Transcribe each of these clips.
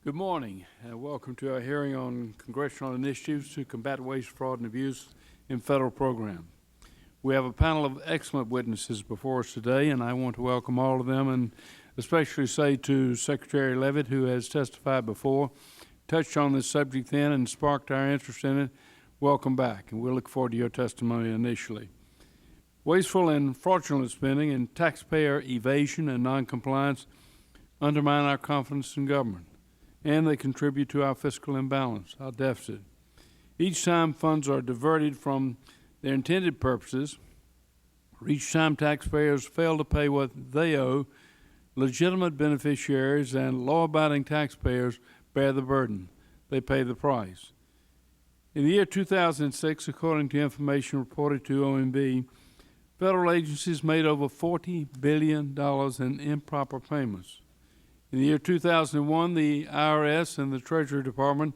Good morning, and welcome to our hearing on congressional initiatives to combat waste, fraud, and abuse in federal programs. We have a panel of excellent witnesses before us today, and I want to welcome all of them, and especially say to Secretary Leavitt, who has testified before, touched on this subject then and sparked our interest in it. Welcome back, and we'll look forward to your testimony initially. Wasteful and fraudulent spending and taxpayer evasion and noncompliance undermine our confidence in government, and they contribute to our fiscal imbalance, our deficit. Each time funds are diverted from their intended purposes, or each time taxpayers fail to pay what they owe, legitimate beneficiaries and law-abiding taxpayers bear the burden. They pay the price. In the year 2006, according to information reported to OMB, federal agencies made over $40 billion in improper payments. In the year 2001, the IRS and the Treasury Department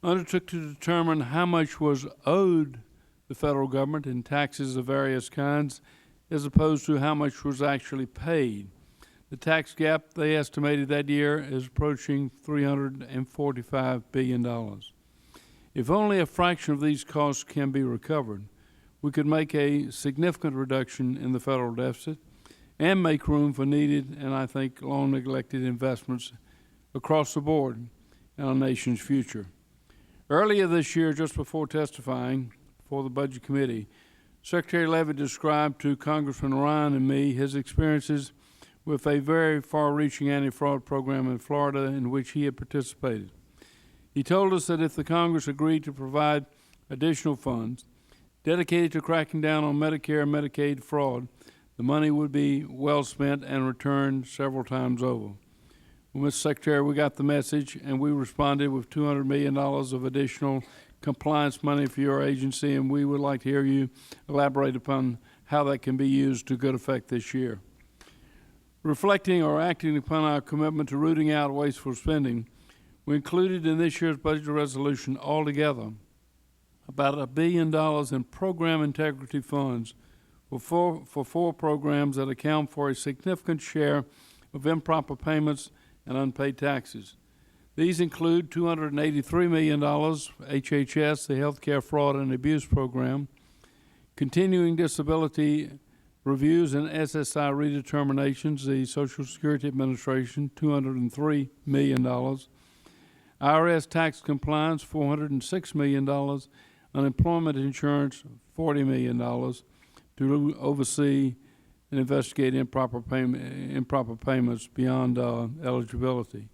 undertook to determine how much was owed the federal government in taxes of various kinds, as opposed to how much was actually paid. The tax gap, they estimated that year, is approaching $345 billion. If only a fraction of these costs can be recovered, we could make a significant reduction in the federal deficit and make room for needed and, I think, long-neglected investments across the board in our nation's future. Earlier this year, just before testifying before the Budget Committee, Secretary Leavitt described to Congressman Ryan and me his experiences with a very far-reaching anti-fraud program in Florida in which he had participated. He told us that if the Congress agreed to provide additional funds dedicated to cracking down on Medicare and Medicaid fraud, the money would be well spent and returned several times over. Well, Mr. Secretary, we got the message, and we responded with $200 million of additional compliance money for your agency, and we would like to hear you elaborate upon how that can be used to good effect this year. Reflecting or acting upon our commitment to rooting out wasteful spending, we included in this year's budget resolution altogether about $1 billion in program integrity funds for four programs that account for a significant share of improper payments and unpaid taxes. These include $283 million HHS, the Healthcare Fraud and Abuse Program, continuing disability reviews and SSI redeterminations, the Social Security Administration, $203 million, IRS tax compliance, $406 million, unemployment insurance, $40 million, to oversee and investigate improper payments beyond eligibility.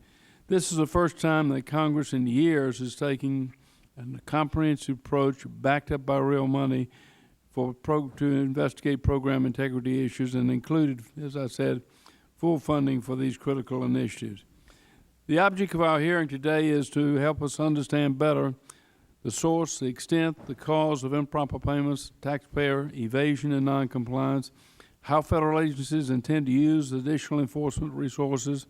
This is the first time that Congress in years is taking a comprehensive approach backed up by real money to investigate program integrity issues, and included, as I said, full funding for these critical initiatives. The object of our hearing today is to help us understand better the source, the extent, the cause of improper payments, taxpayer evasion and noncompliance, how federal agencies intend to use additional enforcement resources,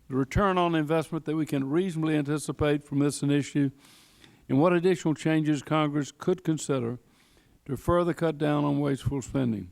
the return on investment that we can reasonably anticipate from this initiative, and what additional changes Congress could consider to further cut down on wasteful spending.